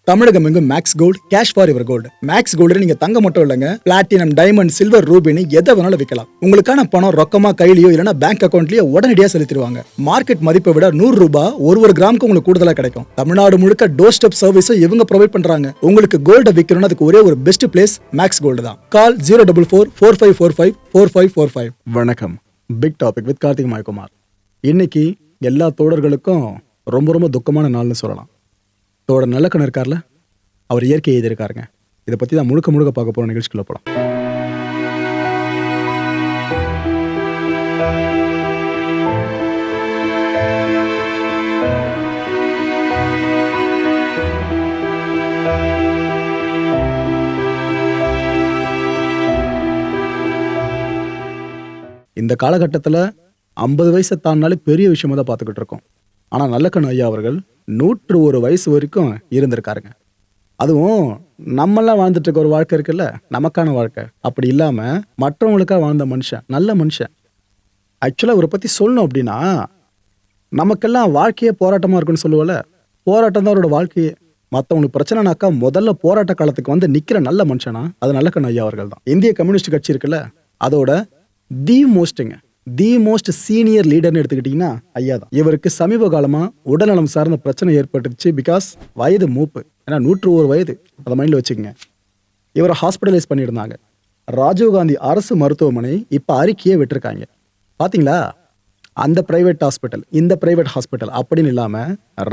தமிழகம் எங்கும் Max Gold cash for your gold. Max Gold நீங்க தங்க மட்டும் இல்லைங்க, பிளாட்டினம், டைமண்ட், சில்வர், ரூபினி எதை வேணாலும் விற்கலாம். உங்களுக்கான பணம் ரொக்கமா கையிலயோ இல்லைன்னா பேங்க் அக்கௌண்ட்லயோ உடனடியாக செலுத்திடுவாங்க. மார்க்கெட் மதிப்பை விட 100 ரூபாய் ஒரு கிராமுக்கு உங்களுக்கு கூடுதலாக கிடைக்கும். தமிழ்நாடு முழுக்க டோர் ஸ்டெப் சர்வீஸும் இவங்க ப்ரொவைட் பண்றாங்க. உங்களுக்கு கோல்ட விற்கணும்னு அதுக்கு ஒரே ஒரு பெஸ்ட் பிளேஸ் மேக்ஸ் கோல்டு தான். கால் 04445454545. வணக்கம். Big topic with Karthik Mayakumar. இன்னைக்கு எல்லா தோழர்களுக்கும் ரொம்ப ரொம்ப துக்கமான நாள்னு சொல்லலாம். தோட நல்லக்கண்ணு இருக்கார்ல, அவர் இயற்கை எழுதியிருக்காருங்க. இதை பற்றி தான் முழுக்க பார்க்க போகிற நிகழ்ச்சிக்குள்ள போகலாம். இந்த காலகட்டத்தில் 50 வயசை தாண்டினாலே பெரிய விஷயமா தான் பார்த்துக்கிட்டு இருக்கோம். ஆனால் நல்லக்கண்ணு ஐயா அவர்கள் 101 வயசு வரைக்கும் இருந்திருக்காருங்க. அதுவும் நம்மெல்லாம் வாழ்ந்துட்டு இருக்க ஒரு வாழ்க்கை இருக்குல்ல, நமக்கான வாழ்க்கை. அப்படி இல்லாமல் மற்றவங்களுக்காக வாழ்ந்த மனுஷன், நல்ல மனுஷன். ஆக்சுவலாக இவரை பற்றி சொல்லணும் அப்படின்னா, நமக்கெல்லாம் வாழ்க்கையே போராட்டமாக இருக்குன்னு சொல்லுவோம்ல, போராட்டம் தான் அவரோட வாழ்க்கையே. மற்றவங்களுக்கு பிரச்சனைனாக்கா முதல்ல போராட்ட காலத்துக்கு வந்து நிற்கிற நல்ல மனுஷனா அது நல்லக்கண்ணு ஐயா அவர்கள் தான். இந்திய கம்யூனிஸ்ட் கட்சி இருக்குல்ல, அதோட தி மோஸ்ட் சீனியர் லீடர்னு எடுத்துக்கிட்டீங்கன்னா ஐயா தான். இவருக்கு சமீப காலமா உடல்நலம் சார்ந்த பிரச்சனை ஏற்பட்டுச்சு. பிகாஸ் வயது மூப்பு, ஏன்னா 101 வயது, அதை மைண்ட்ல வச்சுக்கோங்க. இவரை ஹாஸ்பிட்டலைஸ் பண்ணியிருந்தாங்க. ராஜீவ்காந்தி அரசு மருத்துவமனை இப்போ அறிக்கையே விட்டுருக்காங்க. பாத்தீங்களா, அந்த பிரைவேட் ஹாஸ்பிட்டல், இந்த பிரைவேட் ஹாஸ்பிட்டல் அப்படின்னு இல்லாம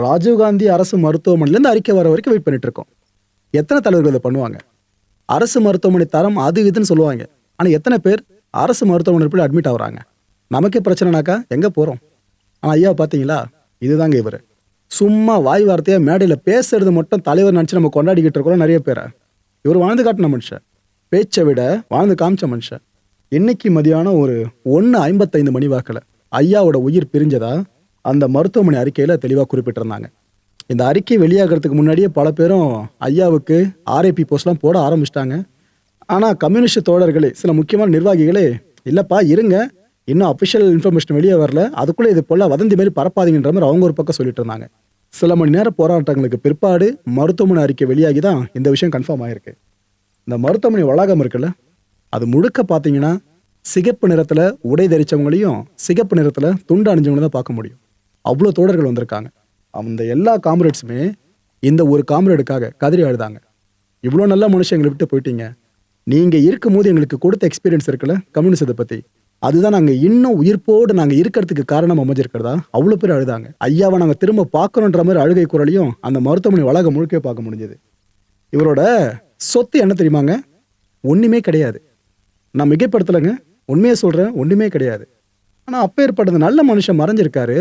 ராஜீவ்காந்தி அரசு மருத்துவமனையிலேருந்து அறிக்கை வர வரைக்கும் வெயிட் பண்ணிட்டு இருக்கோம். எத்தனை தலைவர்கள் இதை பண்ணுவாங்க? அரசு மருத்துவமனை தரம் அது இதுன்னு சொல்லுவாங்க. ஆனா எத்தனை பேர் அரசு மருத்துவமனை போய் அட்மிட் ஆகுறாங்க? நமக்கே பிரச்சனைனாக்கா எங்கே போகிறோம்? ஆனால் ஐயா பார்த்தீங்களா, இதுதாங்க இவர். சும்மா வாய் வார்த்தையாக மேடையில் பேசுறது மட்டும் தலைவர் நினச்சி நம்ம கொண்டாடிக்கிட்டு இருக்கோம் நிறைய பேரை. இவர் வாழ்ந்து காட்டின மனுஷன், பேச்சை விட வாழ்ந்து காமிச்ச மனுஷன். இன்னைக்கு மதியானம் ஒரு 1:55 மணி வாக்கில் ஐயாவோட உயிர் பிரிஞ்சதா அந்த மருத்துவமனை அறிக்கையில் தெளிவாக குறிப்பிட்டிருந்தாங்க. இந்த அறிக்கை வெளியாகிறதுக்கு முன்னாடியே பல பேரும் ஐயாவுக்கு ஆர்ஐபி போஸ்ட்லாம் போட ஆரம்பிச்சிட்டாங்க. ஆனால் கம்யூனிஸ்ட் தோழர்களே, சில முக்கியமான நிர்வாகிகளே, இல்லைப்பா இருங்க, இன்னும் அஃபிஷியல் இன்ஃபர்மேஷன் வெளியே வரல, அதுக்குள்ளே இது போல வதந்தி மாரி பரப்பாதீங்கன்ற மாதிரி அவங்க ஒரு பக்கம் சொல்லிட்டு இருந்தாங்க. சில மணி நேர போராட்டங்களுக்கு பிற்பாடு மருத்துவமனை அறிக்கை வெளியாகி தான் இந்த விஷயம் கன்ஃபார்ம் ஆயிருக்கு. இந்த மருத்துவமனை வளாகம் இருக்குல்ல, அது முழுக்க பார்த்தீங்கன்னா சிகப்பு நிறத்தில் உடை தரிச்சவங்களையும் சிகப்பு நிறத்தில் துண்டு அணிஞ்சவங்களையும் தான் பார்க்க முடியும். அவ்வளோ தோழர்கள் வந்திருக்காங்க. அந்த எல்லா காம்ரேட்ஸுமே இந்த ஒரு காம்ரேடுக்காக கதறி அழுதாங்க. இவ்வளோ நல்ல மனுஷன் எங்களை விட்டு போயிட்டீங்க, நீங்கள் இருக்கும்போது எங்களுக்கு கொடுத்த எக்ஸ்பீரியன்ஸ் இருக்குல்ல கம்யூனிசத்தை பற்றி, அதுதான் நாங்கள் இன்னும் உயிர்ப்போடு நாங்கள் இருக்கிறதுக்கு காரணம் அமைஞ்சிருக்கிறதா அவ்வளோ பேர் அழுதாங்க. ஐயாவை நாங்கள் திரும்ப பார்க்கணுன்ற மாதிரி அழுகை குரலையும் அந்த மருத்துவமனை வளாகம் முழுக்க பார்க்க முடிஞ்சது. இவரோட சொத்து என்ன தெரியுமாங்க? ஒன்றுமே கிடையாது. நான் மிகைப்படுத்தலைங்க, உண்மையை சொல்கிறேன், ஒன்றுமே கிடையாது. ஆனால் அப்பேற்பட்டது நல்ல மனுஷன் மறைஞ்சிருக்காரு.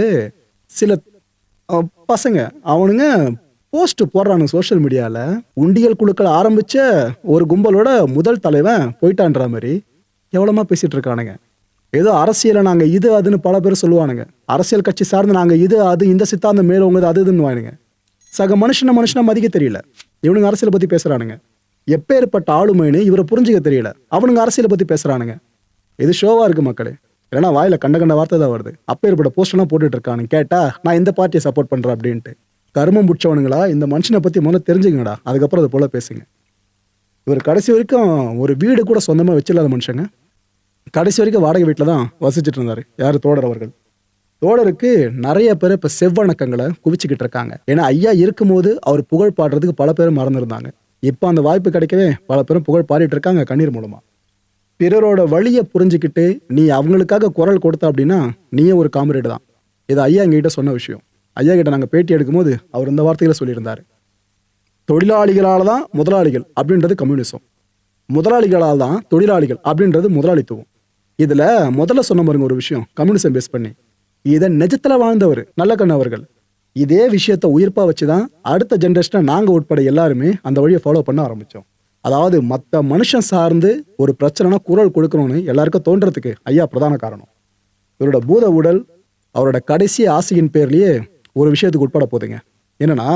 சில பசங்க அவனுங்க போஸ்ட் போடுறானுங்க சோஷியல் மீடியாவில், உண்டியல் குழுக்கள் ஆரம்பித்த ஒரு கும்பலோட முதல் தலைவன் போயிட்டான்ற மாதிரி எவ்வளோமா பேசிகிட்டு இருக்கானுங்க. ஏதோ அரசியலை நாங்கள் இது அதுன்னு பல பேர் சொல்லுவானுங்க. அரசியல் கட்சி சார்ந்து நாங்கள் இது அது இந்த சித்தாந்தம் மேலே உங்க அது இதுன்னு வானுங்க. சக மனுஷனை மதிக்க தெரியல. இவனுங்க அரசியலை பற்றி பேசுகிறானுங்க. எப்பேற்பட்ட ஆளுமைன்னு இவரை புரிஞ்சுக்க தெரியல. அவனுங்க அரசியலை பற்றி பேசுகிறானுங்க. இது ஷோவாக இருக்குது மக்களே, இல்லைனா வாயில் கண்ட வார்த்தை தான் வருது. அப்பேற்பட்ட போஸ்டெல்லாம் போட்டுட்டு இருக்கானுங்க. கேட்டா நான் இந்த பார்ட்டியை சப்போர்ட் பண்ணுறேன் அப்படின்ட்டு. கருமம் பிடிச்சவனுங்களா, இந்த மனுஷனை பற்றி முதல்ல தெரிஞ்சுங்கடா, அதுக்கப்புறம் அது போல பேசுங்க. இவர் கடைசி வரைக்கும் ஒரு வீடு கூட சொந்தமாக வச்சில்லாத மனுஷங்க. கடைசி வரைக்கும் வாடகை வீட்டில் தான் வசிச்சுட்டு இருந்தார். யார்? தோழர் அவர்கள். தோழருக்கு நிறைய பேர் இப்போ செவ்வணக்கங்களை குவிச்சுக்கிட்டு இருக்காங்க. ஏன்னா ஐயா இருக்கும்போது அவர் புகழ் பாடுறதுக்கு பல பேரும் மறந்துருந்தாங்க. இப்போ அந்த வாய்ப்பு கிடைக்கவே பல பேரும் புகழ் பாடிட்டு இருக்காங்க கண்ணீர் மூலமா. பிறரோட வழியை புரிஞ்சுக்கிட்டு நீ அவங்களுக்காக குரல் கொடுத்த அப்படின்னா நீயே ஒரு காம்ரேடு தான். இது ஐயா எங்ககிட்ட சொன்ன விஷயம். ஐயா கிட்ட நாங்கள் பேட்டி எடுக்கும்போது அவர் இந்த வார்த்தைகளை சொல்லியிருந்தார். தொழிலாளிகளால் தான் முதலாளிகள் அப்படின்றது கம்யூனிசம், முதலாளிகளால் தான் தொழிலாளிகள் அப்படின்றது முதலாளித்துவம். இதுல முதல்ல சொன்ன பாருங்க ஒரு விஷயம், கம்யூனிசம் பேஸ் பண்ணி இதை நிஜத்துல வாழ்ந்தவர் நல்லக்கண்ணு அவர்கள். இதே விஷயத்த உயிர்ப்பா வச்சுதான் அடுத்த ஜென்ரேஷனை நாங்க உட்பட எல்லாருமே அந்த வழியை ஃபாலோ பண்ண ஆரம்பிச்சோம். அதாவது மற்ற மனுஷன் சார்ந்து ஒரு பிரச்சனைனா குரல் கொடுக்கணும்னு எல்லாருக்கும் தோன்றதுக்கு ஐயா பிரதான காரணம். இவரோட பூத உடல் அவரோட கடைசி ஆசையின் பேர்லயே ஒரு விஷயத்துக்கு உட்பட போதுங்க. என்னன்னா,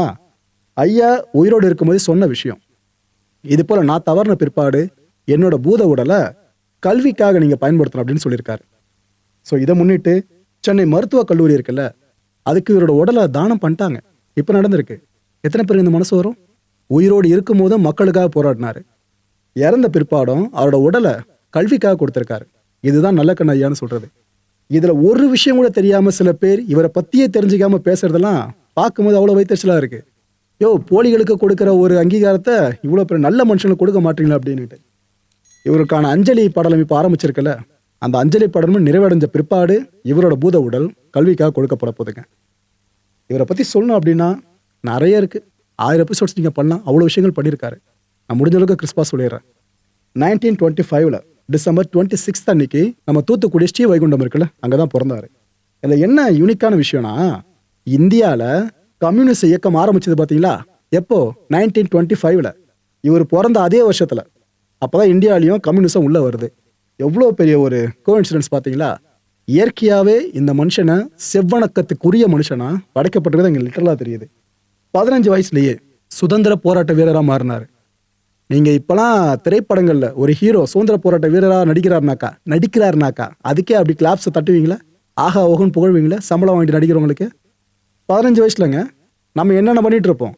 ஐயா உயிரோடு இருக்கும்போது சொன்ன விஷயம், இது போல நான் தவறின பிற்பாடு என்னோட பூத உடலை கல்விக்காக நீங்கள் பயன்படுத்தணும் அப்படின்னு சொல்லியிருக்காரு. ஸோ இதை முன்னிட்டு சென்னை மருத்துவக் கல்லூரி இருக்குல்ல, அதுக்கு இவரோட உடலை தானம் பண்ணிட்டாங்க. இப்போ நடந்திருக்கு. எத்தனை பேர் இந்த மனசு வரும்? உயிரோடு இருக்கும் போதும் மக்களுக்காக போராடினாரு. இறந்த பிற்பாடும் அவரோட உடலை கல்விக்காக கொடுத்திருக்காரு. இதுதான் நல்லக்கண்ணு ஐயான்னு சொல்றது. இதுல ஒரு விஷயம் கூட தெரியாம சில பேர் இவரை பத்தியே தெரிஞ்சுக்காம பேசுறதெல்லாம் பார்க்கும்போது அவ்வளவு வைத்தறிச்சலா இருக்கு. போலிகளுக்கு கொடுக்கிற ஒரு அங்கீகாரத்தை இவ்வளவு பெரிய நல்ல மனுஷனுக்கு கொடுக்க மாட்டீங்களா அப்படின்னுட்டு. இவருக்கான அஞ்சலி படலம் இப்ப ஆரம்பிச்சிருக்கல, அந்த அஞ்சலி படமும் நிறைவடைஞ்ச பிற்பாடு இவரோட பூத உடல் கல்விக்காக கொடுக்கப்பட போதுங்க. இவரை பத்தி சொல்லணும் அப்படின்னா நிறைய இருக்கு. 1000 எபிசோட்ஸ் நீங்க பண்ணலாம். அவ்வளவு விஷயங்கள் பண்ணியிருக்காரு. நான் முடிஞ்ச அளவுக்கு கிறிஸ்பா சொல்லிடுறேன். 1925 டிசம்பர் 26 அன்னைக்கு நம்ம தூத்துக்குடி ஸ்ரீ வைகுண்டம் இருக்குல்ல, அங்கதான் பிறந்தாரு. இதுல என்ன யூனிக்கான விஷயம்னா, இந்தியால கம்யூனிஸ்ட் இயக்கம் ஆரம்பிச்சது பாத்தீங்களா எப்போ? 1925. இவர் பிறந்த அதே வருஷத்துல. அப்பதான் இந்தியாலையும் கம்யூனிசம் உள்ள வருது. எவ்வளவு பெரிய ஒரு கோஇன்சிடென்ஸ் பாத்தீங்களா? இயற்கையாவே இந்த மனுஷனை செவ்வணக்கத்துக்குரிய மனுஷனா படைக்கப்பட்டிருக்கிறது எங்க லிட்டரலா தெரியுது. 15 வயசுலயே சுதந்திர போராட்ட வீரரா மாறினாரு. நீங்க இப்பெல்லாம் திரைப்படங்கள்ல ஒரு ஹீரோ சுதந்திர போராட்ட வீரரா நடிக்கிறாருனாக்கா அதுக்கே அப்படி கிளாப்ஸை தட்டுவீங்களா? ஆஹா ஓகன் புகழ்வீங்களா? சம்பளம் வாங்கிட்டு நடிக்கிறவங்களுக்கு. 15 வயசுலங்க நம்ம என்னென்ன பண்ணிட்டு இருப்போம்.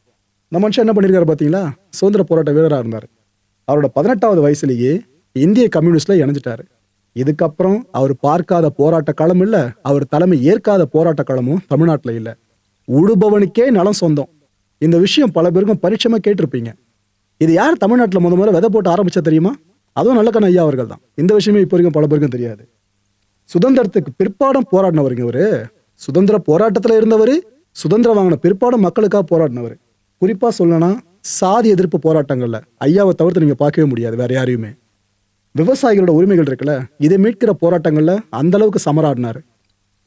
இந்த மனுஷன் என்ன பண்ணிருக்காரு பாத்தீங்களா? சுதந்திர போராட்ட வீரரா இருந்தாரு. அவரோட 18வது வயசுலயே இந்திய கம்யூனிஸ்ட்ல இணைஞ்சிட்டாரு. இதுக்கப்புறம் அவர் பார்க்காத போராட்ட களம் இல்ல, அவர் தலைமை ஏற்காத போராட்ட களமும் தமிழ்நாட்டுல இல்ல. உழுபவனுக்கே நலம் சொந்தம். இந்த விஷயம் பல பேருக்கும் பரிட்சமா கேட்டிருப்பீங்க. இது யார் தமிழ்நாட்டுல முதல்ல விதை போட்டு ஆரம்பிச்சா தெரியுமா? அதுவும் நல்லக்கண்ணு ஐயா அவர்கள் தான். இந்த விஷயமே இப்போ வரைக்கும் பல பேருக்கும் தெரியாது. சுதந்திரத்துக்கு பிற்பாடும் போராடினவருங்க இவரு. சுதந்திர போராட்டத்துல இருந்தவர், சுதந்திரம் வாங்கின பிற்பாடும் மக்களுக்காக போராடினவர். குறிப்பா சொல்லணும்னா சாதி எதிர்ப்பு போராட்டங்கள்ல ஐயாவை தவிர்த்து நீங்க பார்க்கவே முடியாது வேற யாரையுமே. விவசாயிகளோட உரிமைகள் இருக்குல்ல, இதை மீட்கிற போராட்டங்கள்ல அந்த அளவுக்கு சமராடினாரு.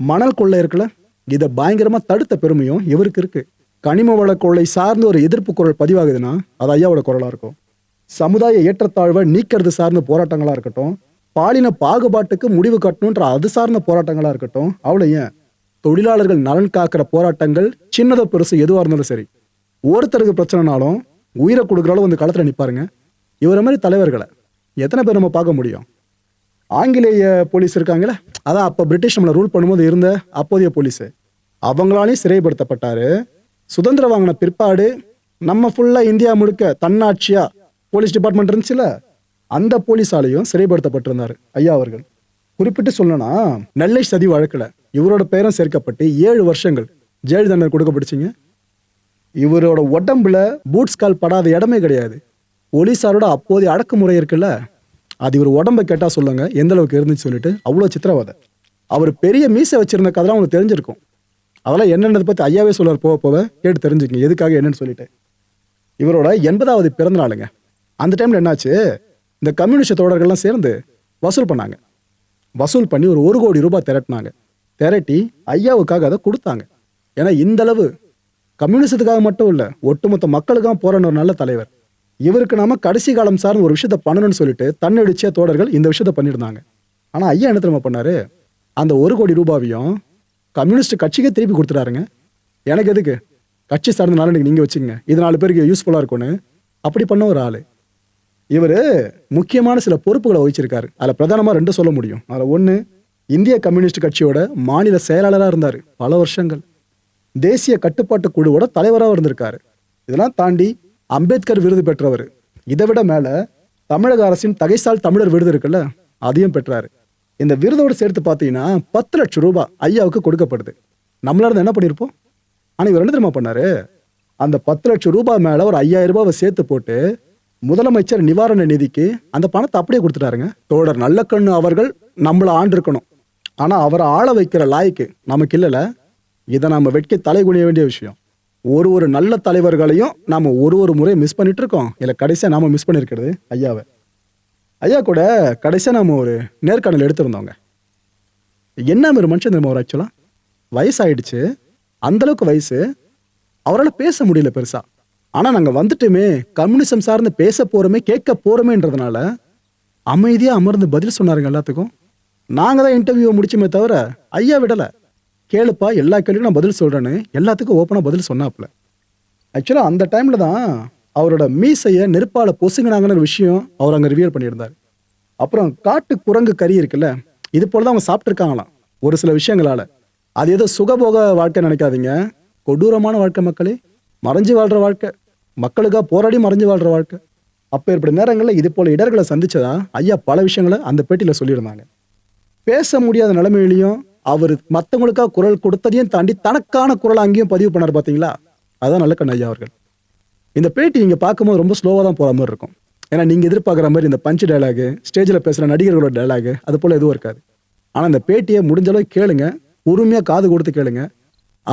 மணல் கொள்ளை இருக்குல்ல, இதை பயங்கரமா தடுத்த பெருமையும் இவருக்கு இருக்கு. கனிம வள கொள்ளை சார்ந்த ஒரு எதிர்ப்பு குரல் பதிவாகுதுன்னா அது ஐயாவோட குரலா இருக்கும். சமுதாய ஏற்றத்தாழ்வை நீக்கிறது சார்ந்த போராட்டங்களா இருக்கட்டும், பாலின பாகுபாட்டுக்கு முடிவு கட்டணுன்ற அது சார்ந்த போராட்டங்களா இருக்கட்டும், அவளையும் தொழிலாளர்கள் நலன் காக்கிற போராட்டங்கள் சின்னதோ பெருசு எதுவா இருந்தாலும் சரி, ஒருத்தருக்கு பிரச்சனைனாலும் உயிரை கொடுக்குறாலும் வந்து களத்துல நிப்பாருங்க. இவரை மாதிரி தலைவர்களை எத்தனை பேர் நம்ம பார்க்க முடியும்? ஆங்கிலேய போலீஸ் இருக்காங்களே, அதான் அப்ப பிரிட்டிஷ் நம்மளை ரூல் பண்ணும்போது இருந்த அப்போதைய போலீஸ், அவங்களாலையும் சிறைப்படுத்தப்பட்டாரு. சுதந்திரம் வாங்கின பிற்பாடு நம்ம ஃபுல்லா இந்தியா முழுக்க தன்னாட்சியா போலீஸ் டிபார்ட்மெண்ட் இருந்துச்சுல, அந்த போலீஸாலையும் சிறைப்படுத்தப்பட்டிருந்தாரு ஐயா அவர்கள். குறிப்பிட்டு சொல்லணும்னா நெல்லை சதி வழக்குல இவரோட பெயரும் சேர்க்கப்பட்டு 7 வருஷங்கள் ஜெயில் தண்டனை கொடுக்கப்பட்டுச்சுங்க. இவரோட உடம்புல பூட்ஸ் கால் படாத இடமே கிடையாது. போலீஸாரோட அப்போதைய அடக்குமுறை இருக்குல்ல, அது இவர் உடம்பை கேட்டா சொல்லுங்க எந்த அளவுக்கு இருந்துச்சு சொல்லிட்டு. அவ்வளோ சித்திரவதை. அவர் பெரிய மீசை வச்சிருந்த கதெல்லாம் உங்களுக்கு தெரிஞ்சிருக்கும். அதெல்லாம் என்னென்னதை பத்தி ஐயாவே சொல்லுவார், போக போக கேட்டு தெரிஞ்சுக்கங்க எதுக்காக என்னன்னு சொல்லிட்டு. இவரோட 80வது பிறந்த நாளுங்க. அந்த டைம்ல என்னாச்சு, இந்த கம்யூனிஸ்ட் தோழர்கள்லாம் சேர்ந்து வசூல் பண்ணாங்க. வசூல் பண்ணி ஒரு 1 கோடி ரூபாய் திரட்டினாங்க. திரட்டி ஐயாவுக்காக அதை கொடுத்தாங்க. ஏன்னா இந்த அளவு கம்யூனிஸ்டத்துக்காக மட்டும் இல்ல, ஒட்டுமொத்த மக்களுக்காக போராடின ஒரு நல்ல தலைவர். இவருக்கு நாம கடைசி காலம் சார்ந்த ஒரு விஷயத்த பண்ணணும்னு சொல்லிட்டு தன்னடிச்ச தோழர்கள் இந்த விஷயத்த பண்ணியிருந்தாங்க. ஆனா ஐயா என்ன தெரியுமா பண்ணாரு, அந்த 1 கோடி ரூபாவையும் கம்யூனிஸ்ட் கட்சிக்கே திருப்பி கொடுத்துட்டாருங்க. எனக்கு எதுக்கு, கட்சி சார்ந்த நாள் நீங்க வச்சுங்க, இது 4 பேருக்கு யூஸ்ஃபுல்லா இருக்கும்னு அப்படி பண்ண ஒரு ஆளு. இவரு முக்கியமான சில பொறுப்புகளை வகிச்சிருக்காரு. அதுல பிரதானமா 2 சொல்ல முடியும். அதுல 1, இந்திய கம்யூனிஸ்ட் கட்சியோட மாநில செயலாளராக இருந்தாரு பல வருஷங்கள். தேசிய கட்டுப்பாட்டு குழுவோட தலைவராக இருந்திருக்காரு. இதெல்லாம் தாண்டி அம்பேத்கர் விருது பெற்றவர். இதை விட மேல தமிழக அரசின் தகைசால் தமிழர் விருது இருக்குல்ல, அதையும் பெற்றாரு. இந்த விருதோடு சேர்த்து பார்த்தீங்கன்னா 10 லட்சம் ரூபாய் ஐயாவுக்கு கொடுக்கப்படுது. நம்மளால என்ன பண்ணியிருப்போம்? ஆனா இவர் என்ன தெரியுமா பண்ணாரு, அந்த 10 லட்சம் ரூபாய் மேல ஒரு 5000 ரூபாவை சேர்த்து போட்டு முதலமைச்சர் நிவாரண நிதிக்கு அந்த பணத்தை அப்படியே கொடுத்துட்டாருங்க. தோழர் நல்லக்கண்ணு அவர்கள் நம்மளை ஆண்டிருக்கணும், ஆனா அவரை ஆள வைக்கிற லாய்க்கு நமக்கு இல்லல. இதை நாம வெட்கி தலை குனிய வேண்டிய விஷயம். ஒரு நல்ல தலைவர்களையும் நாம ஒரு முறை மிஸ் பண்ணிட்டு இருக்கோம். இல்ல கடைசியா நாம மிஸ் பண்ணிருக்கிறது ஐயாவை. ஐயா கூட கடைசியா நாம ஒரு நேர்காணல் எடுத்திருந்தோங்க. என்ன ஒரு மனுஷன் தெரியுமா, ஒரு ஆக்சுவலா வயசாயிடுச்சு, அந்த அளவுக்கு வயசு, அவரால் பேச முடியல பெருசா. ஆனா நாங்க வந்துட்டுமே கம்யூனிசம் சார்ந்து பேச போறோமே கேட்க போறோமேன்றதுனால அமைதியா அமர்ந்து பதில் சொன்னாருங்க எல்லாத்துக்கும். நாங்க தான் இன்டர்வியூ முடிச்சுமே தவிர ஐயா விடல. கேளுப்பா, எல்லா கேள்வியும் நான் பதில் சொல்றேன்னு எல்லாத்துக்கும் ஓப்பனா பதில் சொன்னாப்புல. ஆக்சுவலா அந்த டைம்ல தான் அவரோட மீசைய நெருப்பால பொசுங்கினாங்கன்னு விஷயம் அவர் அங்க ரிவியல் பண்ணியிருந்தார். அப்புறம் காட்டு குரங்கு கறி இருக்குல்ல, இது போலதான் அவங்க சாப்பிட்டுருக்காங்களாம் ஒரு சில விஷயங்களால. அது ஏதோ சுகபோக வாழ்க்கை நினைக்காதீங்க, கொடூரமான வாழ்க்கை மக்களே, மறைஞ்சு வாழ்ற வாழ்க்கை. மக்களுக்காக போராடி மறைஞ்சு வாழ்ற வாழ்க்கை. அப்பேற்பட்ட நேரங்கள்ல இது போல இடர்களை சந்திச்சதா ஐயா பல விஷயங்கள அந்த பேட்டியில சொல்லியிருந்தாங்க. பேச முடியாத நிலைமையிலயும் அவரு மத்தவங்களுக்காக குரல் கொடுத்ததையும் தாண்டி தனக்கான குரலை அங்கேயும் பதிவு பண்ணாரு பாத்தீங்களா? அதான் நல்லக்கண்ணு ஐயா அவர்கள். இந்த பேட்டி நீங்க பார்க்கும்போது ரொம்ப ஸ்லோவா தான் போற மாதிரி இருக்கும். ஏன்னா நீங்க எதிர்பார்க்குற மாதிரி இந்த பஞ்ச் டயலாகு, ஸ்டேஜில் பேசுற நடிகர்களோட டயலாகு அது போல எதுவும் இருக்காது. ஆனா இந்த பேட்டியை முடிஞ்ச அளவுக்கு கேளுங்க, பொறுமையா காது கொடுத்து கேளுங்க.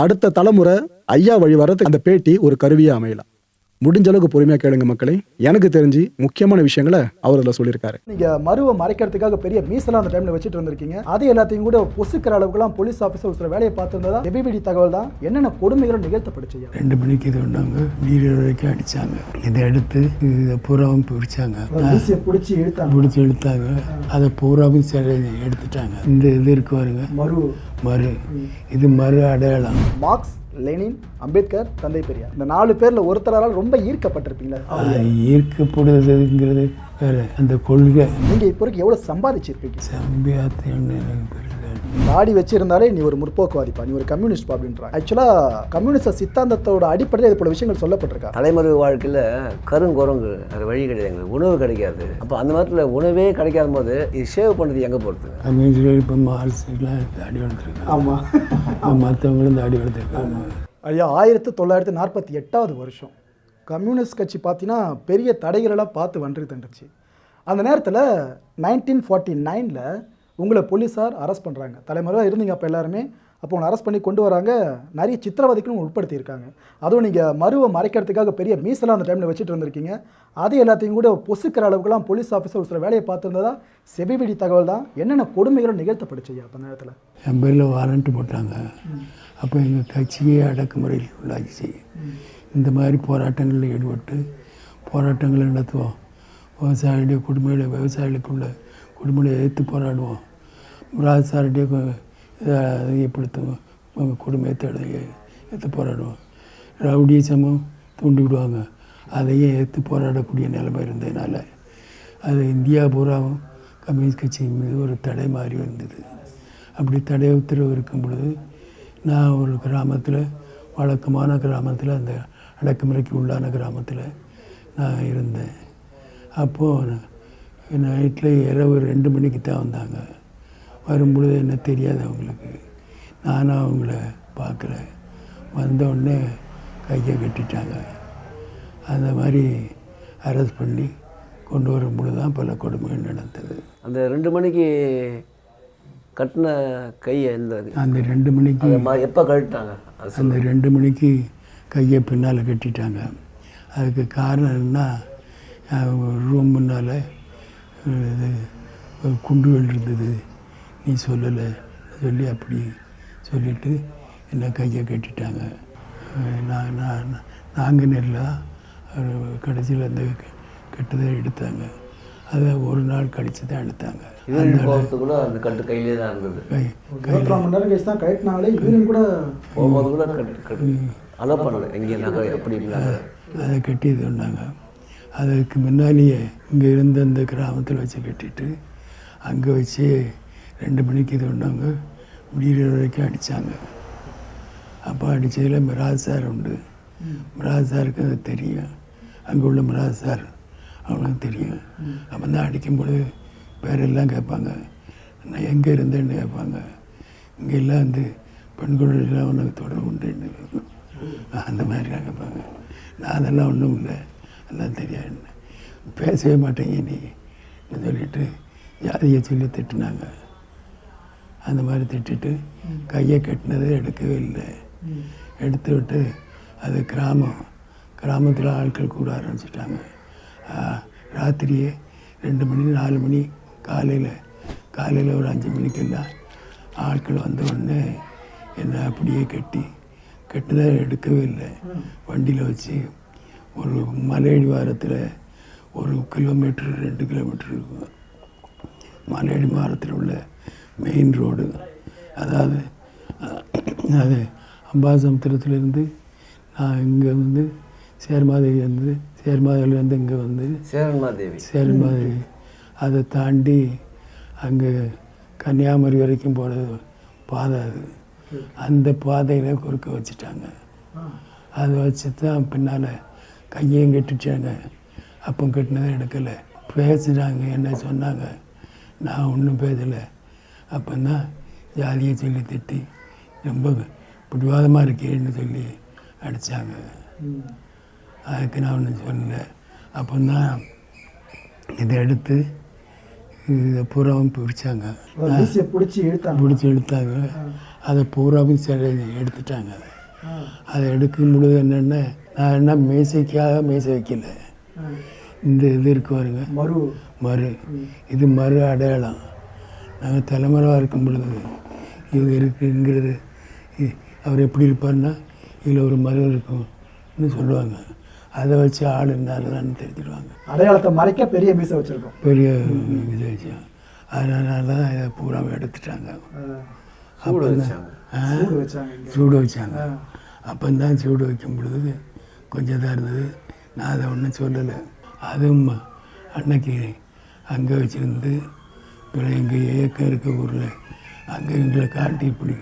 அடுத்த தலைமுறை ஐயா வழி வரதுக்கு அந்த பேட்டி ஒரு கருவியா அமையலாம். முடிஞ்ச அளவுக்கு பொறுமையா கேளுங்க மக்களே. எனக்கு தெரிஞ்சு முக்கியமான விஷயங்களை அவர் அதில் சொல்லியிருக்காரு. நீங்க மருவை மறைக்கிறதுக்காக பெரிய மீசலாம் அந்த டைம்ல வச்சுட்டு இருந்திருக்கீங்க. அது எல்லாத்தையும் கூட பொசுக்கிற அளவுக்குலாம் போலீஸ் ஆஃபீஸர் ஒரு சில வேலையை பார்த்துருந்ததா எபிபிடி தகவல் தான். என்னென்ன கொடுமைகளும் நிகழ்த்தப்படுச்சு. 2 மணிக்கு இது பண்ணாங்க, நீர் வரைக்கும் அடிச்சாங்க. இதை எடுத்து இதை பூராவும் பிடிச்சாங்க, பிடிச்சி இழுத்தாங்க. அதை பூராவும் எடுத்துட்டாங்க. இந்த இது இருக்கு பாருங்க, மறு. இது மறு அடையாளம். மார்க்ஸ், லெனின், அம்பேத்கர், தந்தை பெரியார், இந்த 4 பேர்ல ஒருத்தரால் ரொம்ப ஈர்க்கப்பட்டிருப்பீங்களா? ஈர்க்கப்படுறதுங்கிறது வேற. அந்த கொள்கை. நீங்க இப்போ வரைக்கும் எவ்வளவு சம்பாதிச்சிருப்பீங்க? தாடி வச்சிருந்தாலே நீ ஒரு முற்போக்குவாதிப்பா, நீ ஒரு கம்யூனிஸ்ட் அப்படின்றாங்க. ஆக்சுவலா கம்யூனிஸ்ட் சித்தாந்தத்தோட அடிப்படையில் இது போல விஷயங்கள் சொல்லப்பட்டிருக்கா? தலைமுறை வாழ்க்கையில் கருங்குரங்கு அது வழி கிடையாது, உணவு கிடைக்காது. அப்போ அந்த நேரத்தில் உணவே கிடைக்காத போது இது ஷேவ் பண்ணுறது எங்கே போகிறது? கம்யூனிஸ்ட் இப்போ மார்க்ஸ்லாம் தாடி வளர்த்துருக்காங்க. ஆமாம், மற்றவங்களும் தாடி வளர்த்துருக்காங்க. ஐயா 1948 வருஷம் கம்யூனிஸ்ட் கட்சி பார்த்தீங்கன்னா பெரிய தடைகளெல்லாம் பார்த்து வந்துட்டு தண்டுச்சு. அந்த நேரத்தில் 1949 உங்களை போலீஸார் அரெஸ்ட் பண்ணுறாங்க. தலைமுறையாக இருந்தீங்க அப்போ எல்லாருமே. அப்போ உங்களை அரெஸ்ட் பண்ணி கொண்டு வராங்க. நிறைய சித்திரவதைக்கும் உட்படுத்தியிருக்காங்க. அதுவும் நீங்கள் மருவை மறைக்கிறதுக்காக பெரிய மீசலாம் அந்த டைமில் வச்சுட்டு இருந்திருக்கீங்க. அது எல்லாத்தையும் கூட பொசுக்கிற அளவுக்குலாம் போலீஸ் ஆஃபீஸர் ஒரு சில வேலையை பார்த்துருந்ததா செபிபிடி தகவல் தான். என்னென்ன கொடுமைகளும் நிகழ்த்தப்படுச்சு அப்போ நேரத்தில்? என் பேரில் வாரண்ட் போட்டாங்க. அப்போ எங்கள் கட்சியே அடக்குமுறையில் உள்ளாச்சு. இந்த மாதிரி போராட்டங்களில் ஈடுபட்டு போராட்டங்களை நடத்துவோம். விவசாயிகளுடைய விவசாயிகளுக்குள்ள குடும்பங்களை எதிர்த்து போராடுவோம். ராஜசாரிடைய ஏற்படுத்துவோம், குடும்பத்தை எதிர்த்து போராடுவோம். ரவுடிசமும் தூண்டி விடுவாங்க. அதையே எதிர்த்து போராடக்கூடிய நிலைமை இருந்ததுனால அது இந்தியா பூராவும் கம்யூனிஸ்ட் கட்சியின் மீது ஒரு தடை மாறி வந்தது. அப்படி தடை உத்தரவு இருக்கும் பொழுது நான் ஒரு கிராமத்தில், வழக்கமான கிராமத்தில், அந்த அடக்குமுறைக்கு உள்ளான கிராமத்தில் நான் இருந்தேன். அப்போது நைட்டில் இரவு 2 மணிக்கு தான் வந்தாங்க. வரும்பொழுது என்ன தெரியாது அவங்களுக்கு. நானும் அவங்கள பார்க்கல. வந்தோடனே கையை கட்டிட்டாங்க. அந்த மாதிரி அரெஸ்ட் பண்ணி கொண்டு வரும்பொழுது தான் பல கொடுமைகள் நடந்தது. அந்த 2 மணிக்கு கட்டின கையை அந்த 2 மணிக்கு எப்போ கட்டிட்டாங்க? அந்த 2 மணிக்கு கையை பின்னால் கட்டிட்டாங்க. அதுக்கு காரணம் என்னன்னா, ரூம் முன்னால் குண்டுகள் இருந்தது, நீ சொல்லலை சொல்லி அப்படி சொல்லிவிட்டு என்ன கையை கட்டிட்டாங்க. நாங்கள் நெல்லாம் கடைசியில் அந்த கட்டுதை எடுத்தாங்க. அதை ஒரு நாள் கழித்து தான் எடுத்தாங்க. கூட அந்த கட்டு கையிலே தான் இருந்தது. அதை கட்டி இது பண்ணாங்க. அதுக்கு முன்னாலேயே இங்கே இருந்த அந்த கிராமத்தில் வச்சு கட்டிட்டு அங்கே வச்சு 2 மணிக்கு இது பண்ணாங்க. முடிகிற வரைக்கும் அடித்தாங்க. அப்போ அடித்ததில் மிராஜ் சார் உண்டு. மிராஜ் சாருக்கு அது தெரியும். அங்கே உள்ள மிராஜ் சார் அவனுக்கு தெரியும். அப்போ தான் அடிக்கும்பொழுது பேரெல்லாம் கேட்பாங்க, நான் எங்கே இருந்தேன்னு கேட்பாங்க. இங்கெல்லாம் வந்து பெண்களெல்லாம் உனக்கு தொடர்பு உண்டுன்னு அந்த மாதிரிலாம் கேட்பாங்க. நான் அதெல்லாம் ஒன்றும் இல்லை, எல்லாம் தெரியாது, பேசவே மாட்டேங்க நீ சொல்லிட்டு ஜாதியை சொல்லி திட்டினாங்க. அந்த மாதிரி திட்டிட்டு கையை கட்டினது எடுக்கவே இல்லை. எடுத்து விட்டு அது கிராமத்தில் ஆட்கள் கூட ஆரம்பிச்சிட்டாங்க. ராத்திரியே 2 மணி 4 மணி காலையில் ஒரு 5 மணிக்கெல்லாம் ஆட்கள் வந்த உடனே என்னை அப்படியே கட்டுதை எடுக்கவே இல்லை. வண்டியில் வச்சு ஒரு மலையடி வாரத்தில் 1 கிலோமீட்டர் 2 கிலோமீட்டர் இருக்கும். மலையடி வாரத்தில் உள்ள மெயின் ரோடு, அதாவது அது அம்பாசமுத்திரத்துலேருந்து நான் இங்கே வந்து சேர்மாதேவிலேருந்து இங்கே வந்து சேரன்மாதேவி அதை தாண்டி அங்கே கன்னியாகுமரி வரைக்கும் போகிறது பாதை. அது அந்த பாதையில் குறுக்க வச்சுட்டாங்க. அதை வச்சு தான் பின்னால் கையையும் கட்டிட்டாங்க. அப்போ கட்டினதை எடுக்கலை. பேசுகிறாங்க, என்ன சொன்னாங்க, நான் ஒன்றும் பேசலை. அப்போந்தான் ஜாதியை சொல்லி திட்டி ரொம்ப பிடிவாதமாக இருக்கேன்னு சொல்லி அடித்தாங்க. அதுக்கு நான் ஒன்றும் சொல்லலை. அப்போந்தான் இதை எடுத்து இதை பூராவும் பிடிச்சாங்க, பிடிச்சி இழுத்தாங்க. அதை பூராவும் சரி எடுத்துட்டாங்க. அதை எடுக்கும் பொழுது என்னென்ன, நான் என்ன மீசைக்காக மீசை வைக்கல. இந்த இது இருக்கு பாருங்க, மறு இது மறு அடையாளம். நாங்கள் தலைமுறையாக இருக்கும் பொழுது இது இருக்குங்கிறது. அவர் எப்படி இருப்பார்னா இதில் ஒரு மறு இருக்கும்னு சொல்லுவாங்க. அதை வச்சு ஆள் இருந்தாலும் தெரிஞ்சிடுவாங்க. அடையாளத்தை மறைக்க பெரிய மீசை வச்சுருக்கோம், பெரிய மீசை வச்சோம். அதனால தான் இதை பூரா எடுத்துட்டாங்க. சூடு வச்சாங்க. அப்போந்தான் சூடு வைக்கும் பொழுது கொஞ்சம் தான் இருந்தது. நான் அதை ஒன்றும் சொல்லலை. அதுவும் அன்னைக்கு அங்கே வச்சுருந்து பிறகு எங்கள் இயக்கம் இருக்க ஊரில் அங்கே எங்களை காட்டி இப்படி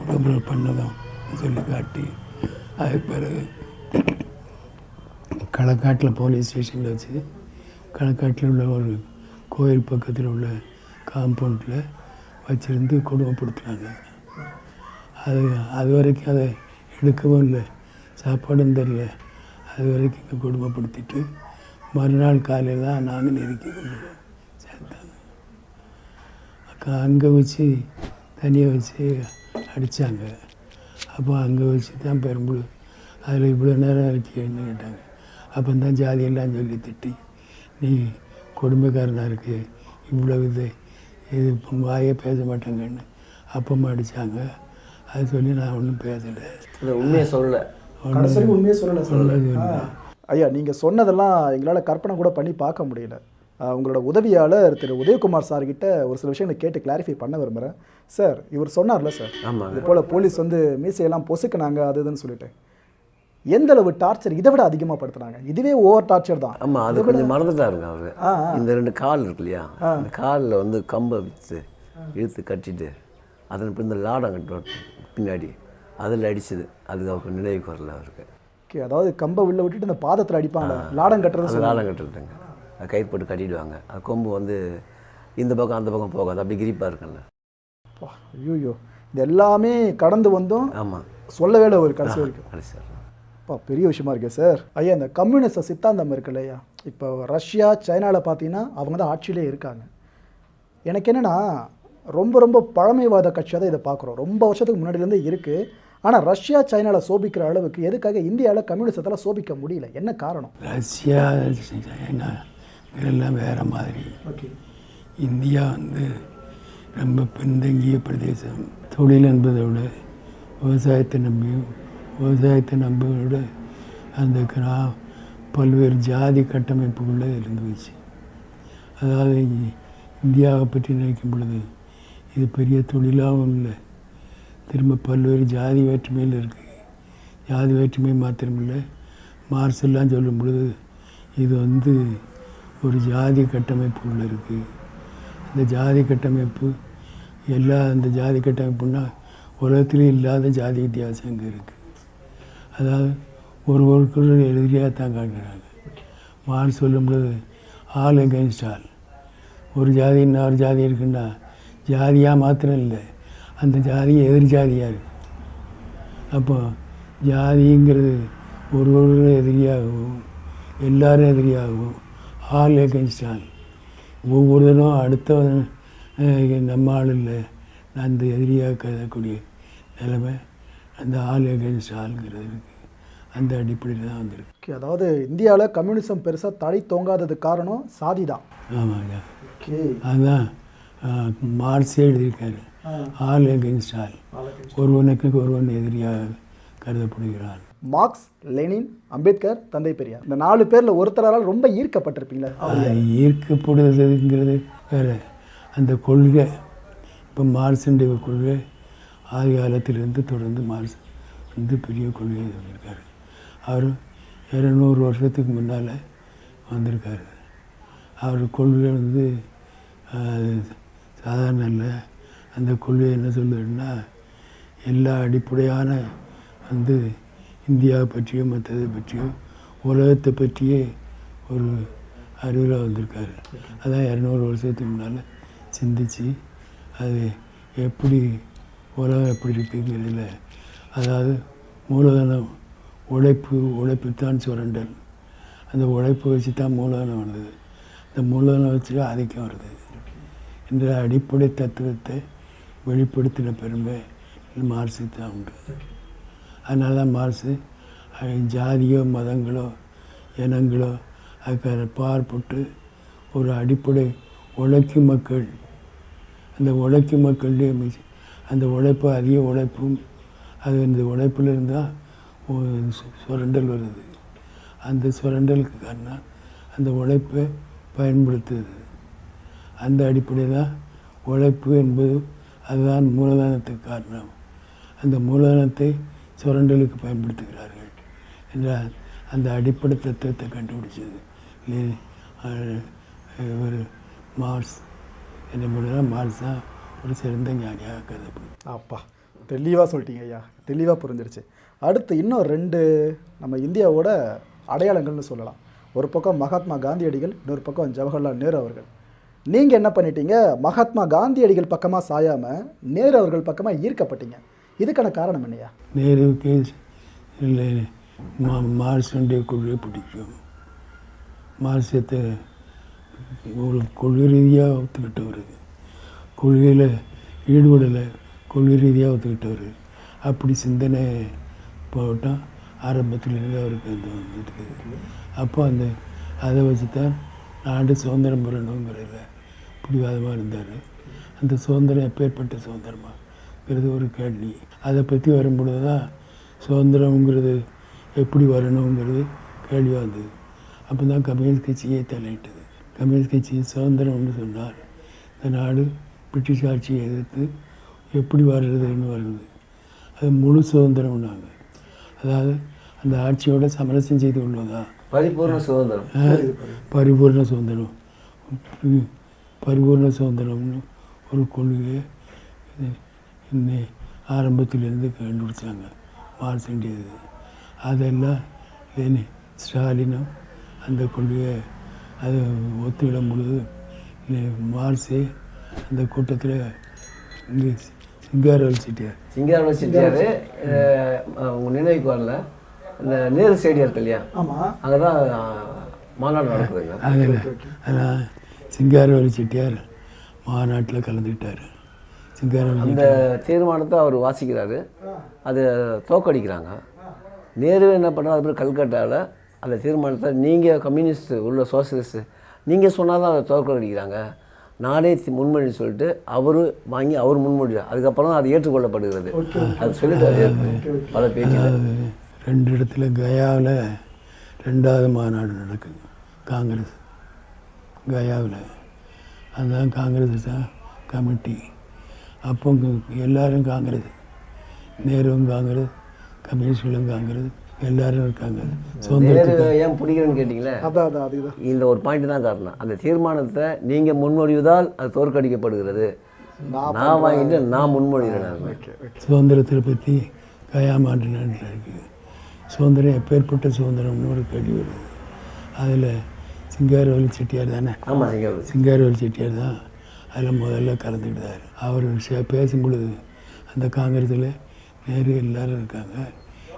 உடம்புல பண்ணதும் சொல்லி காட்டி, அதுக்கு பிறகு களக்காட்டில் போலீஸ் ஸ்டேஷனில் வச்சு, களக்காட்டில் உள்ள ஒரு கோயில் பக்கத்தில் உள்ள காம்பவுண்டில் வச்சுருந்து கொடுமைப்படுத்துனாங்க. அது வரைக்கும் அதை எடுக்கவும் இல்லை, சாப்பாடும் தெரில. அது வரைக்கும் இங்கே கொடுமைப்படுத்திட்டு மறுநாள் காலையில் தான் நாங்கள் நெருக்கி கொண்டு சேர்த்தாங்க. அங்கே வச்சு தனியாக வச்சு அடித்தாங்க. அப்போ அங்கே வச்சு தான் பெரும்புழு அதில் இவ்வளோ நேரம் இருக்கேன்னு கேட்டாங்க. அப்போ தான் ஜாதியெல்லாம் சொல்லி திட்டி, நீ கொடுமைக்காரனாக இருக்கு, இவ்வளோ இது வாயே பேச மாட்டாங்கன்னு அப்பமா அடித்தாங்க. அது சொல்லி நான் ஒன்றும் பேசலை, உண்மையை சொல்லலை. உண்மையே சொல்லலை. ஐயா, நீங்கள் சொன்னதெல்லாம் எங்களால் கற்பனை கூட பண்ணி பார்க்க முடியல. உங்களோட உதவியாளர் திரு உதயகுமார் சார்கிட்ட ஒரு சில விஷயங்களை கேட்டு கிளாரிஃபை பண்ண விரும்புகிறேன். சார், இவர் சொன்னார்ல சார், இது போல் போலீஸ் வந்து மீசையெல்லாம் பொசுக்குனாங்க அது இதுன்னு சொல்லிட்டு, எந்த அளவு டார்ச்சர் இதை விட அதிகமாக படுத்துனாங்க? இதுவே ஓவர் டார்ச்சர் தான். ஆமாம், அது கொஞ்சம் மறந்துட்டாருங்க அவர். இந்த 2 கால் இருக்கு இல்லையா, அந்த காலில் வந்து கம்பை வச்சு இழுத்து கட்டிட்டு அதன் பின் இந்த லாடம் கட்டுவோம் பின்னாடி, அதில் அடிச்சது. அது அவருக்கு நினைவுக்கு வரல அவருக்கு. ஓகே, அதாவது கம்பை உள்ள விட்டுட்டு இந்த பாதத்தில் அடிப்பாங்க, லாடம் கட்டுறது. லாடம் கட்டுறதுங்க, அது கயிறு போட்டு கட்டிடுவாங்க. அது கொம்பு வந்து இந்த பக்கம் அந்த பக்கம் போகாது, அப்படி கிரிப்பாக இருக்குல்ல. ஐயோ, இது எல்லாமே கடந்து வந்தோம். ஆமாம், சொல்லவே இல்லை ஒரு கடைசி வரைக்கும். கடைசி பெரிய விஷயமா இருக்கே சார். ஐயா, இந்த கம்யூனிஸ்ட் சித்தாந்தம் இருக்கு இல்லையா, இப்போ ரஷ்யா சைனாவில் பார்த்தீங்கன்னா அவங்க தான் ஆட்சியிலே இருக்காங்க. எனக்கு என்னென்னா, ரொம்ப ரொம்ப பழமைவாத கட்சியாக தான் இதை பார்க்குறோம். ரொம்ப வருஷத்துக்கு முன்னாடியிலேருந்து இருக்குது. ஆனால் ரஷ்யா சைனாவில் சோபிக்கிற அளவுக்கு எதுக்காக இந்தியாவில் கம்யூனிஸ்டத்தில் சோபிக்க முடியல? என்ன காரணம்? ரஷ்யா சைனா இதெல்லாம் வேறு மாதிரி. ஓகே, இந்தியா வந்து ரொம்ப பின்தங்கிய பிரதேசம். தொழில் என்பதை விட விவசாயத்தை நம்பியோட அந்த பல்வேறு ஜாதி கட்டமைப்புக்குள்ளே இருந்து வச்சு. அதாவது இந்தியாவை பற்றி நினைக்கும் பொழுது இது பெரிய தொழிலாகவும் இல்லை, திரும்ப பல்வேறு ஜாதி வேற்றுமையில் இருக்குது. ஜாதி வேற்றுமை மாத்திரமில்லை, மார்க்ஸெல்லாம் சொல்லும் பொழுது இது வந்து ஒரு ஜாதி கட்டமைப்புக்குள்ளே இருக்குது. அந்த ஜாதி கட்டமைப்பு அந்த ஜாதி கட்டமைப்புன்னா உலகத்திலே இல்லாத ஜாதி வித்தியாசம் இங்கே இருக்குது. அதாவது ஒருவருக்கு எதிரியாக தான் காட்டுறாங்க. மார்க்ஸ் சொல்லும் பொழுது ஆல் அகெயின்ஸ்ட் ஆல். ஒரு ஜாதி இன்னொரு ஜாதி இருக்குன்னா ஜாதியாக மாத்திரம் இல்லை, அந்த ஜாதி எதிர் ஜாதியாக இருக்குது. அப்போ ஜாதிங்கிறது ஒருவர்கள் எதிரியாகவும் எல்லாரும் எதிரியாகவும் ஆல் அகெயின்ஸ்ட் ஆல். ஒவ்வொருத்தரும் அடுத்தவன் நம்ம ஆள் இல்லை, அந்த எதிரியாக கருதக்கூடிய நிலைமை அந்த ஆல் அகெயின்ஸ்ட் ஆளுங்கிறது இருக்குது. அந்த அடிப்படையில் தான் வந்திருக்கு. ஓகே, அதாவது இந்தியாவில் கம்யூனிசம் பெருசாக தடை தோங்காததுக்கு காரணம் சாதி தான். ஆமாங்க, அதுதான் மார்க்ஸே எழுதியிருக்காரு. ஆல் அகெயின்ஸ்ட் ஆல், ஒருவனுக்கு ஒருவன் எதிரியாக கருதப்படுகிறான். மார்க்ஸ், லெனின், அம்பேத்கர், தந்தை பெரியார், இந்த 4 பேரில் ஒருத்தரால் ரொம்ப ஈர்க்கப்பட்டிருப்பீங்களா? ஈர்க்கப்படுறதுங்கிறது வேறு. அந்த கொள்கை, இப்போ மார்க்ஸுடைய கொள்கை ஆதி காலத்திலிருந்து தொடர்ந்து மார்க்ஸ் வந்து பெரிய கொள்கையை சொல்லியிருக்காரு. அவர் 200 வருஷத்துக்கு முன்னால் வந்திருக்காரு. அவர் கொள்கை வந்து சாதாரண இல்லை. அந்த கொள்கை என்ன சொல்லுதுன்னா, எல்லா அடிப்படையான வந்து இந்தியாவை பற்றியும் மற்றதை பற்றியும் உலகத்தை பற்றியே ஒரு அறிவில் வந்திருக்காரு. அதான் 200 வருஷத்துக்கு முன்னால் சிந்திச்சு அது எப்படி உலகம் எப்படி இருக்குங்கிறதுல, அதாவது மூலதனம் உழைப்பு தான் சுரண்டல். அந்த உழைப்பை வச்சு தான் மூலதனம் வந்தது, அந்த மூலதனம் வச்சு ஆதிக்கம் வருது என்ற அடிப்படை தத்துவத்தை வெளிப்படுத்தின பெருமை மார்க்ஸுக்கு தான் உண்டு. அதனால தான் மார்க்ஸு ஜாதியோ மதங்களோ இனங்களோ அதுக்கு பார்ப்பட்டு ஒரு அடிப்படை உழைக்கும் மக்கள், அந்த உழைக்கும் மக்களுடைய அந்த உழைப்பு அதிக உழைப்பும் அது இந்த உழைப்பில் இருந்தால் சுரண்டல் வருது. அந்த சுரண்டலுக்கு காரணம் அந்த உழைப்பை பயன்படுத்துது. அந்த அடிப்படையில் தான் உழைப்பு என்பது அதுதான் மூலதனத்துக்கு காரணம். அந்த மூலதனத்தை சுரண்டலுக்கு பயன்படுத்துகிறார்கள் என்ற அந்த அடிப்படை தத்துவத்தை கண்டுபிடிச்சது ஒரு மார்க்ஸ். என்ன பண்ணுறா மார்க்ஸ் தான் ஒரு சிறந்த ஞானியாக கருதப்படுது. அப்பா தெளிவாக சொல்லிட்டீங்க ஐயா, தெளிவாக புரிஞ்சிருச்சு. அடுத்து இன்னும் 2 நம்ம இந்தியாவோட அடையாளங்கள்னு சொல்லலாம். ஒரு பக்கம் மகாத்மா காந்தியடிகள், இன்னொரு பக்கம் ஜவஹர்லால் நேரு அவர்கள். நீங்கள் என்ன பண்ணிட்டீங்க, மகாத்மா காந்தியடிகள் பக்கமாக சாயாமல் நேரு அவர்கள் பக்கமாக ஈர்க்கப்பட்டீங்க. இதுக்கான காரணம் என்னையா? நேருவுக்கு இல்லை மார்க்ஸுடைய கொள்கை பிடிக்கும். மார்க்ஸத்தை ஒரு கொள்கை ரீதியாக ஒத்துக்கிட்டவர், கொள்கையில் ஈடுபடலை, கொள்கை ரீதியாக ஒத்துக்கிட்டவர். அப்படி சிந்தனை போட்டால் ஆரம்பத்திலேருந்து அவருக்கு அது வந்துட்டு. அப்போ அதை வச்சு தான் நாடு சுதந்திரம் பெறணுங்கிறதுல பிடிவாதமாக இருந்தார். அந்த சுதந்திரம் எப்பேற்பட்ட சுதந்திரமாங்கிறது ஒரு கேள்வி. அதை பற்றி வரும்பொழுது தான் சுதந்திரங்கிறது எப்படி வரணுங்கிறது கேள்வியாக வந்தது. அப்போ தான் கம்யூனிஸ்ட் கட்சியே தலையிட்டது. கம்யூனிஸ்ட் கட்சி சுதந்திரம்னு சொன்னார், இந்த நாடு பிரிட்டிஷ் ஆட்சியை எதிர்த்து எப்படி வர்றதுன்னு வருது. அது முழு சுதந்திரம்னாங்க. அதாவது அந்த ஆட்சியோட சமரசம் செய்து கொள்வதா பரிபூர்ண சுதந்திரம். பரிபூர்ண சுதந்திரம், பரிபூர்ண சுதந்திரம்னு ஒரு கொள்கையை இன்னும் ஆரம்பத்திலேருந்து கண்டுபிடிச்சாங்க மார்க்ஸுடையது. அதெல்லாம் ஸ்டாலினும் அந்த கொள்கையை அதை ஒத்துவிடும் பொழுது மார்க்ஸே அந்த கூட்டத்தில் இங்கே சிங்காரவேல் செட்டியார் உங்கள் நினைவுக்கு வரல, இந்த நேரு ஸ்டேடியம் இருக்கு இல்லையா, அங்கே தான் மாநாடு நடக்குதுங்க. அதான் சிங்காரவேல் செட்டியார் மாநாட்டில் கலந்துக்கிட்டார். அந்த தீர்மானத்தை அவர் வாசிக்கிறாரு, அது தோக்கடிக்கிறாங்க. நேரு என்ன பண்ணுறாரு, அதுக்கப்புறம் கல்கட்டாவில் அந்த தீர்மானத்தை நீங்கள் கம்யூனிஸ்ட் உள்ள சோசியலிஸ்ட்டு நீங்கள் சொன்னால் தான் அதை தோக்கடிக்கிறாங்க, நானே முன்மொழி சொல்லிட்டு அவர் வாங்கி அவர் முன்மொழி, அதுக்கப்புறம் தான் அது ஏற்றுக்கொள்ளப்படுகிறது. அது சொல்லிட்டு பல பேச்சு. 2 இடத்துல கயாவில் 2வது மாநாடு நடக்குது காங்கிரஸ் கயாவில். அதுதான் காங்கிரஸ் தான் கமிட்டி. அப்போ எல்லோரும் காங்கிரஸ், நேருவும் காங்கிரஸ், கம்யூனிஸ்டுகளும் காங்கிரஸ், எல்லாரும் இருக்காங்க. சுதந்திரத்துக்கு ஏன் பிடிக்கிறேன்னு கேட்டிங்களே, இந்த ஒரு பாயிண்ட் தான் காரணம். அந்த தீர்மானத்தை நீங்கள் முன்மொழிவதால் அது தோற்கடிக்கப்படுகிறது, நான் வாங்கிட்டு நான் முன்மொழிகிறேன். சுதந்திரத்தை பற்றி கயா மாநாட்டில் இருக்குது. சுதந்திரம் எப்பேற்பட்ட சுதந்திரம்னு ஒரு கேள்வி வருது. அதில் சிங்காரவேல் செட்டியார் தானே, ஆமாம் சிங்காரவேல் செட்டியார் தான் அதில் முதல்ல கலந்துக்கிட்டார். அவர் பேசும் பொழுது அந்த காங்கிரஸில் நேரு எல்லோரும் இருக்காங்க,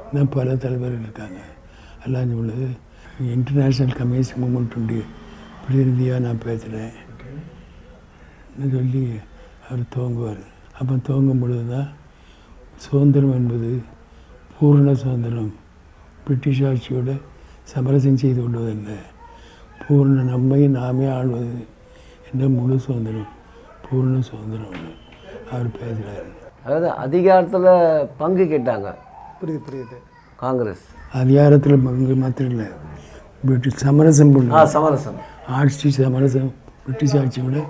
இன்னும் பல தலைவர்கள் இருக்காங்க. எல்லாம் பொழுது இன்டர்நேஷ்னல் கம்யூனிஸ்ட் மூமெண்ட்டுடைய பிரதிநிதியாக நான் பேசுகிறேன் சொல்லி அவர் துவங்குவார். அப்போ துவங்கும் பொழுது தான் சுதந்திரம் என்பது பூர்ண சுதந்திரம், பிரிட்டிஷ் ஆட்சியோட சமரசம் செய்து கொள்வதில்லை, பூர்ண நம்மை நாமே ஆள்வது என்ற முழு சுதந்திரம், பூர்ண சுதந்திரம்னு அவர் பேசுகிறார். அதாவது அதிகாரத்தில் பங்கு கேட்டாங்க. புரியுது. காங்கிரஸ் அதிகாரத்தில் பங்கு மாத்திரம் இல்லை, பிரிட்டிஷ் சமரசம் பண்ண சமரசம், ஆட்சி சமரசம், பிரிட்டிஷ் ஆட்சியோட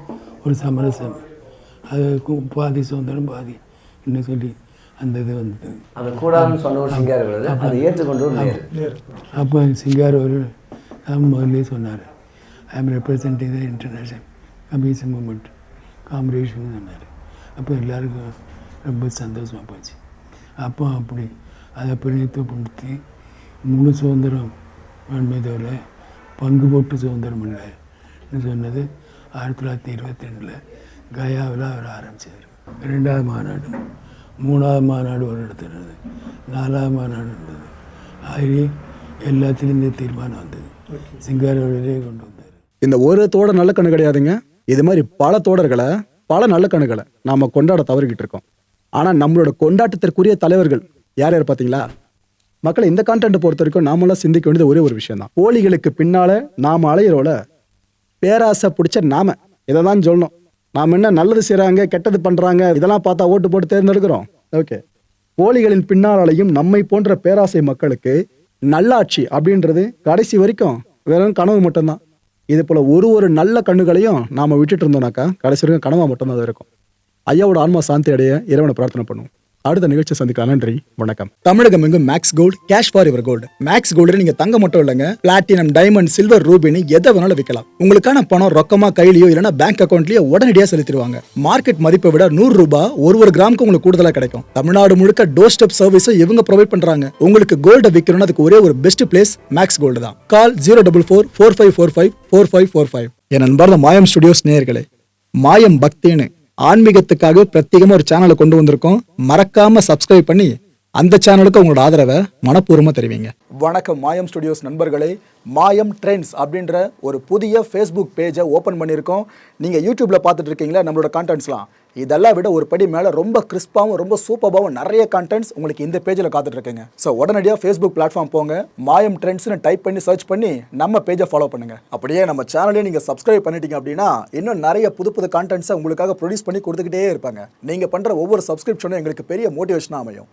ஒரு சமரசம், அதுக்கு பாதி சுதந்திரம் பாதி என்ன சொல்லி அந்த இது வந்தது. அது கூடாதுன்னு சொன்ன ஒரு சிங்காரவேல், அதை ஏற்றுக்கொண்டு ஒரு நேரு. அப்போ சிங்காரவேல் முதல்லே சொன்னார், I am representing the international communist movement காம்ரேட்ஸ்னு சொன்னார். அப்போ எல்லாருக்கும் ரொம்ப சந்தோஷமாக போச்சு. அப்போ அப்படி அதை பிரதிநிதித்துவப்படுத்தி முழு சுதந்திரம் மீதவில் பங்கு போட்டு சுதந்திரம் இல்லைன்னு சொன்னது 1922 கயாவில் அவர் ஆரம்பித்தார். 2வது மாநாடு, 3வது மாநாடு ஒரு இடத்துல இருந்தது, 4வது மாநாடு இருந்தது. ஆகி எல்லாத்துலேயும் இந்த தீர்மானம் வந்தது. சிங்காரவேலையே கொண்டு வந்தார். இந்த ஒரு தோடர் நல்ல கண்ணு கிடையாதுங்க. இது மாதிரி பல தோடர்களை, பல நல்ல கண்ணுகளை நாம கொண்டாட தவறிக்கிட்டு இருக்கோம். ஆனா நம்மளோட கொண்டாட்டத்திற்குரிய தலைவர்கள் யார் யார் பார்த்தீங்களா? மக்களை இந்த கான்டென்ட் பொறுத்த வரைக்கும் நாமெல்லாம் சிந்திக்க வேண்டியது ஒரே ஒரு விஷயம் தான். போலிகளுக்கு பின்னால நாம அலையிறோல, பேராசை பிடிச்ச நாம இதை தான் சொல்லணும். நாம் என்ன நல்லது செய்கிறாங்க, கெட்டது பண்ணுறாங்க, இதெல்லாம் பார்த்தா ஓட்டு போட்டு தேர்ந்தெடுக்கிறோம். ஓகே, போலிகளின் பின்னாலையும் நம்மை போன்ற பேராசை மக்களுக்கு நல்லாட்சி அப்படின்றது கடைசி வரைக்கும் வெறும் கனவு மட்டும்தான். இது போல ஒரு நல்ல கண்ணுகளையும் நாம விட்டுட்டு இருந்தோம்னாக்கா கடைசி வரைக்கும் கனவா மட்டும்தான் அது இருக்கும். ஐயாவோட ஆன்மா சாந்தி அடைய இறைவனை பிரார்த்தனை பண்ணுவோம். அடுத்த நிகழ்ச்சி சந்திக்கலாம். நன்றி, வணக்கம். தமிழகம் எங்கும் Max Gold, cash for your gold. Max Gold நீங்க தங்க மட்டும் இல்லைங்க, பிளாட்டினம், டைமண்ட், சில்வர், ரூபினி எதை வேணாலும் விற்கலாம். உங்களுக்கான பணம் ரொக்கமா கையிலயோ இல்லைன்னா பேங்க் அக்கௌண்ட்லயோ உடனடியாக செலுத்திடுவாங்க. மார்க்கெட் மதிப்பை விட 100 ரூபாய் ஒரு கிராமுக்கு உங்களுக்கு கூடுதலா கிடைக்கும். தமிழ்நாடு முழுக்க டோர் ஸ்டெப் சர்வீஸை இவங்க ப்ரொவைட் பண்றாங்க. உங்களுக்கு கோல்டை விற்கணும்னு அதுக்கு ஒரே ஒரு பெஸ்ட் பிளேஸ் மேக்ஸ் கோல்டு தான். கால் 04445454545. என் அன்பார்ந்த மாயம் ஸ்டுடியோஸ் நேயர்களே, மாயம் பக்தின்னு ஆன்மீகத்துக்காக பிரத்யேகமா ஒரு சேனலை கொண்டு வந்திருக்கோம். மறக்காம சப்ஸ்கிரைப் பண்ணி அந்த சேனலுக்கு உங்களோட ஆதரவை மனப்பூர்வமா தெரிவிங்க. வணக்கம் மாயம் ஸ்டுடியோஸ் நண்பர்களே. மாயம் ட்ரெண்ட்ஸ் அப்படின்ற ஒரு புதிய ஃபேஸ்புக் பேஜை ஓப்பன் பண்ணியிருக்கோம். நீங்கள் யூடியூப்பில் பார்த்துட்டு இருக்கீங்களா நம்மளோட கான்டென்ட்ஸ்லாம், இதெல்லாம் விட ஒரு படி மேலே ரொம்ப கிறிஸ்பாகவும் ரொம்ப சூப்பராகவும் நிறைய கான்டென்ட்ஸ் உங்களுக்கு இந்த பேஜில் காத்துட்ருக்குங்க. ஸோ உடனடியாக ஃபேஸ்புக் பிளாட்ஃபார்ம் போங்க, மாயம் ட்ரெண்ட்ஸ்னு டைப் பண்ணி சர்ச் பண்ணி நம்ம பேஜை ஃபாலோ பண்ணுங்கள். அப்படியே நம்ம சேனலையும் நீங்கள் சப்ஸ்கிரைப் பண்ணிட்டீங்க அப்படின்னா இன்னும் நிறைய புது கான்டென்ட்ஸை உங்களுக்காக ப்ரொடியூஸ் பண்ணி கொடுத்துக்கிட்டே இருப்பாங்க. நீங்கள் பண்ணுற ஒவ்வொரு சப்ஸ்கிரிப்ஷனும் எங்களுக்கு பெரிய மோட்டிவேஷனாக அமையும்.